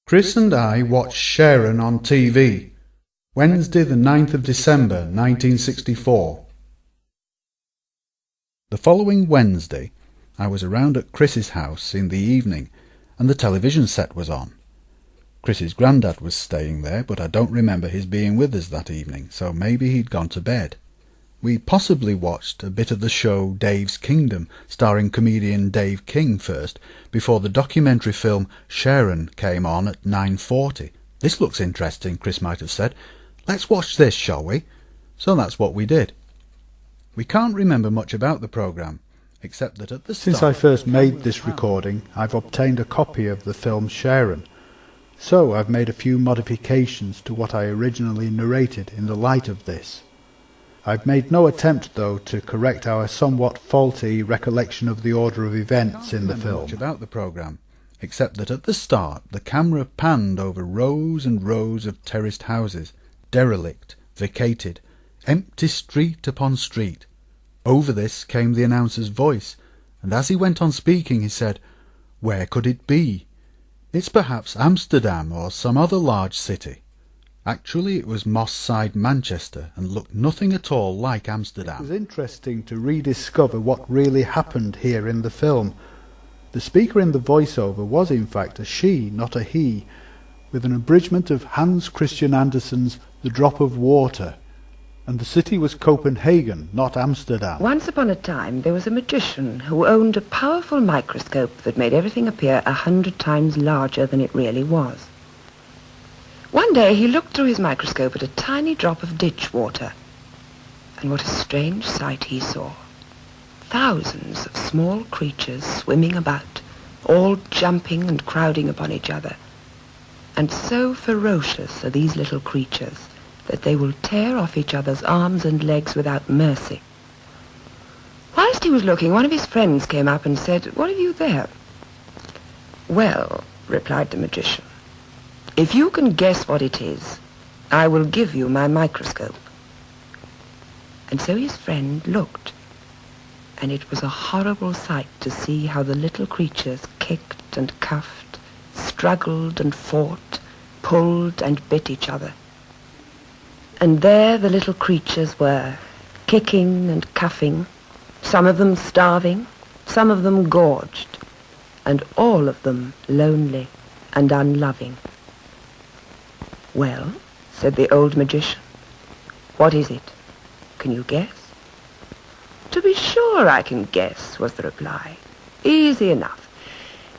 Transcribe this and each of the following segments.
Chris and I watched Sharon on TV, Wednesday the 9th of December 1964. The following Wednesday, I was around at Chris's house in the evening, and the television set was on. Chris's granddad was staying there, but I don't remember his being with us that evening, so maybe he'd gone to bed. We possibly watched a bit of the show Dave's Kingdom, starring comedian Dave King first, before the documentary film Sharon came on at 9:40. "This looks interesting," Chris might have said. "Let's watch this, shall we?" So that's what we did. We can't remember much about the programme, except that at the start... Since I first made this recording, I've obtained a copy of the film Sharon. So I've made a few modifications to what I originally narrated in the light of this. I've made no attempt, though, to correct our somewhat faulty recollection of the order of events in the film. Much about the programme, except that at the start the camera panned over rows and rows of terraced houses, derelict, vacated, empty street upon street. Over this came the announcer's voice, and as he went on speaking he said, "Where could it be? It's perhaps Amsterdam or some other large city." Actually, it was Moss Side, Manchester, and looked nothing at all like Amsterdam. It was interesting to rediscover what really happened here in the film. The speaker in the voiceover was in fact a she, not a he, with an abridgment of Hans Christian Andersen's The Drop of Water, and the city was Copenhagen, not Amsterdam. Once upon a time there was a magician who owned a powerful microscope that made everything appear 100 times larger than it really was. One day he looked through his microscope at a tiny drop of ditch water, and what a strange sight he saw. Thousands of small creatures swimming about, all jumping and crowding upon each other. And so ferocious are these little creatures that they will tear off each other's arms and legs without mercy. Whilst he was looking, one of his friends came up and said, "What have you there?" "Well," replied the magician, "if you can guess what it is, I will give you my microscope." And so his friend looked, and it was a horrible sight to see how the little creatures kicked and cuffed, struggled and fought, pulled and bit each other. And there the little creatures were, kicking and cuffing, some of them starving, some of them gorged, and all of them lonely and unloving. "Well," said the old magician, "what is it? Can you guess?" "To be sure I can guess," was the reply. "Easy enough.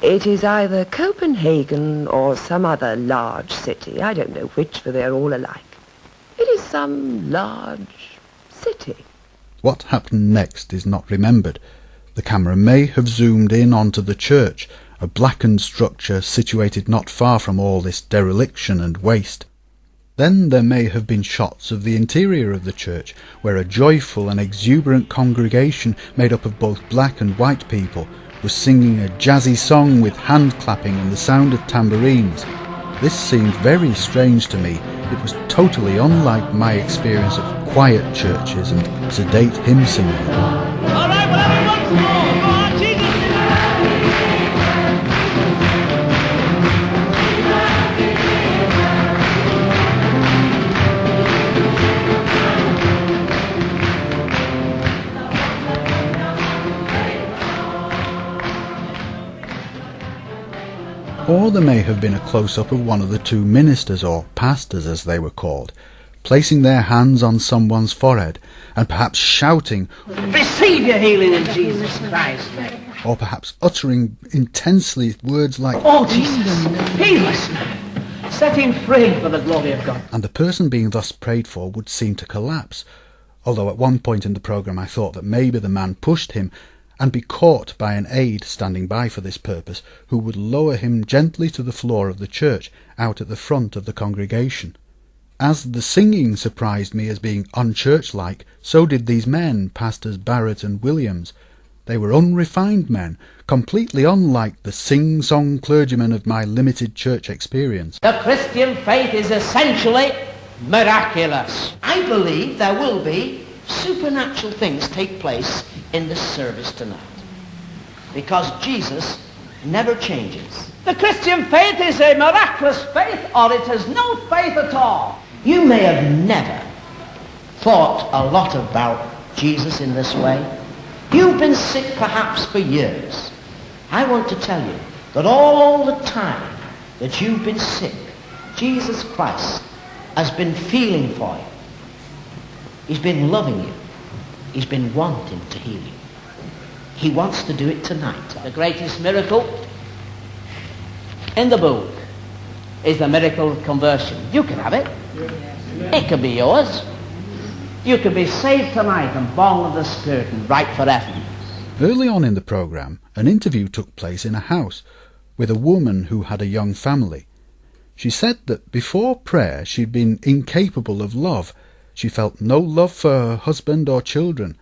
It is either Copenhagen or some other large city. I don't know which, for they're all alike. It is some large city." What happened next is not remembered. The camera may have zoomed in onto the church, a blackened structure situated not far from all this dereliction and waste. Then there may have been shots of the interior of the church, where a joyful and exuberant congregation made up of both black and white people was singing a jazzy song with hand clapping and the sound of tambourines. This seemed very strange to me. It was totally unlike my experience of quiet churches and sedate hymn singing. All right, we'll have it once more. Go on, Jesus. Or there may have been a close-up of one of the two ministers, or pastors as they were called, placing their hands on someone's forehead and perhaps shouting, "Receive your healing in Jesus Christ's name." or perhaps uttering intensely words like, "Oh, Jesus, heal us now. Set him free for the glory of God." and the person being thus prayed for would seem to collapse, although at one point in the programme I thought that maybe the man pushed him and be caught by an aide standing by for this purpose, who would lower him gently to the floor of the church out at the front of the congregation. As the singing surprised me as being unchurch-like, so did these men, Pastors Barrett and Williams. They were unrefined men, completely unlike the sing-song clergymen of my limited church experience. The Christian faith is essentially miraculous. I believe there will be supernatural things take place in this service tonight, because Jesus never changes. The Christian faith is a miraculous faith, or it is no faith at all. You may have never thought a lot about Jesus in this way. You've been sick perhaps for years. I want to tell you that all the time that you've been sick, Jesus Christ has been feeling for you. He's been loving you. He's been wanting to heal you. He wants to do it tonight. The greatest miracle in the book is the miracle of conversion. You can have it. It can be yours. You can be saved tonight and born of the Spirit and right for heaven. Early on in the programme, an interview took place in a house with a woman who had a young family. She said that before prayer she'd been incapable of love. She felt no love for her husband or children,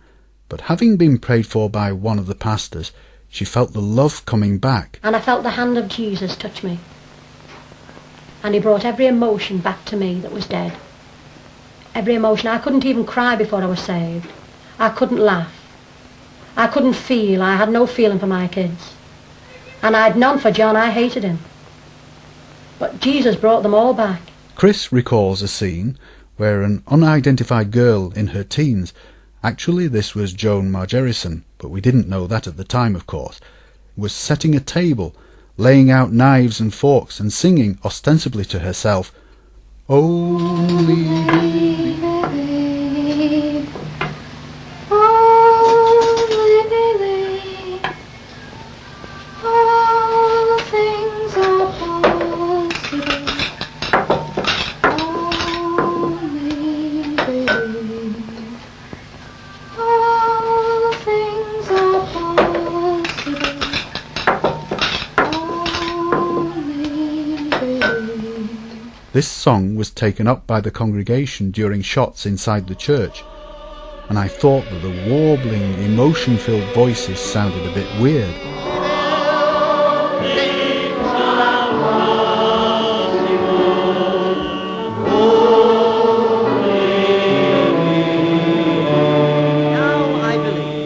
but having been prayed for by one of the pastors, she felt the love coming back. And I felt the hand of Jesus touch me. And he brought every emotion back to me that was dead. Every emotion. I couldn't even cry before I was saved. I couldn't laugh. I couldn't feel. I had no feeling for my kids. And I had none for John. I hated him. But Jesus brought them all back. Chris recalls a scene where an unidentified girl in her teens, actually this was Joan Margerison, but we didn't know that at the time, of course, was setting a table, laying out knives and forks and singing ostensibly to herself, "Only believe." Only believe. All things are possible. Only believe. All things are possible. Only believe. This song was taken up by the congregation during shots inside the church, and I thought that the warbling, emotion-filled voices sounded a bit weird. Now I believe.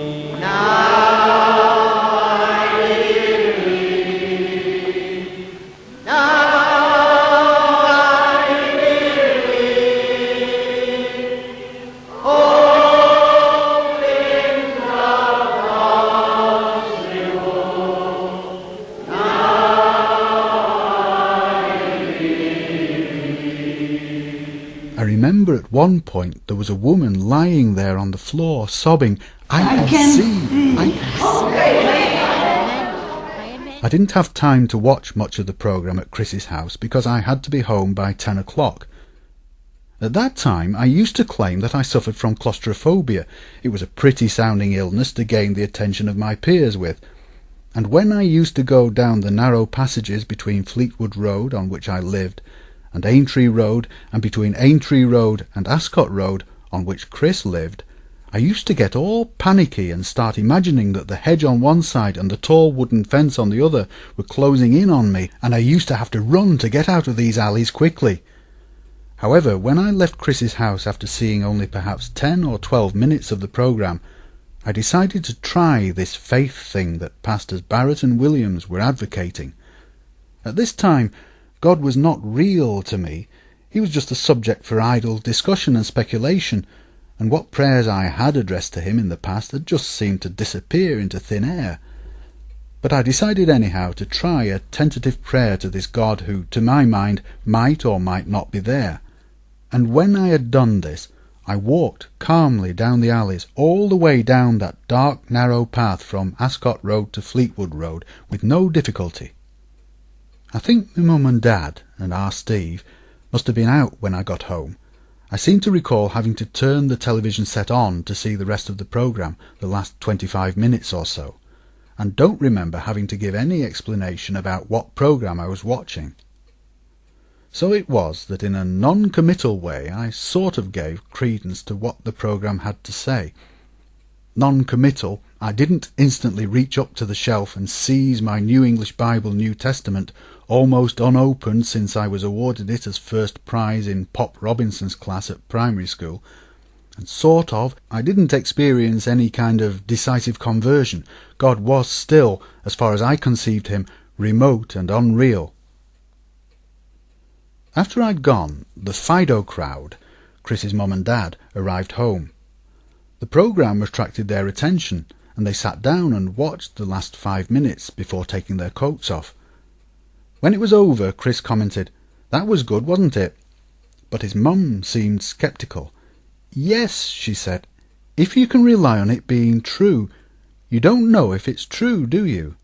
I remember at one point there was a woman lying there on the floor sobbing, I can see. I didn't have time to watch much of the programme at Chris's house because I had to be home by 10 o'clock. At that time I used to claim that I suffered from claustrophobia. It was a pretty sounding illness to gain the attention of my peers with. And when I used to go down the narrow passages between Fleetwood Road, on which I lived, and Aintree Road, and between Aintree Road and Ascot Road, on which Chris lived, I used to get all panicky and start imagining that the hedge on one side and the tall wooden fence on the other were closing in on me, and I used to have to run to get out of these alleys quickly. However, when I left Chris's house after seeing only perhaps 10 or 12 minutes of the programme, I decided to try this faith thing that Pastors Barrett and Williams were advocating. At this time, God was not real to me. He was just a subject for idle discussion and speculation, and what prayers I had addressed to him in the past had just seemed to disappear into thin air. But I decided anyhow to try a tentative prayer to this God who, to my mind, might or might not be there. And when I had done this, I walked calmly down the alleys, all the way down that dark, narrow path from Ascot Road to Fleetwood Road, with no difficulty. I think my mum and dad, and our Steve, must have been out when I got home. I seem to recall having to turn the television set on to see the rest of the programme, the last 25 minutes or so, and don't remember having to give any explanation about what programme I was watching. So it was that in a non-committal way I sort of gave credence to what the programme had to say. Non-committal, I didn't instantly reach up to the shelf and seize my New English Bible New Testament, almost unopened since I was awarded it as first prize in Pop Robinson's class at primary school, and sort of, I didn't experience any kind of decisive conversion. God was still, as far as I conceived him, remote and unreal. After I'd gone, the Fido crowd, Chris's mum and dad, arrived home. The programme attracted their attention, and they sat down and watched the last 5 minutes before taking their coats off. When it was over, Chris commented, "That was good, wasn't it?" But his mum seemed sceptical. "Yes," she said, "if you can rely on it being true. You don't know if it's true, do you?"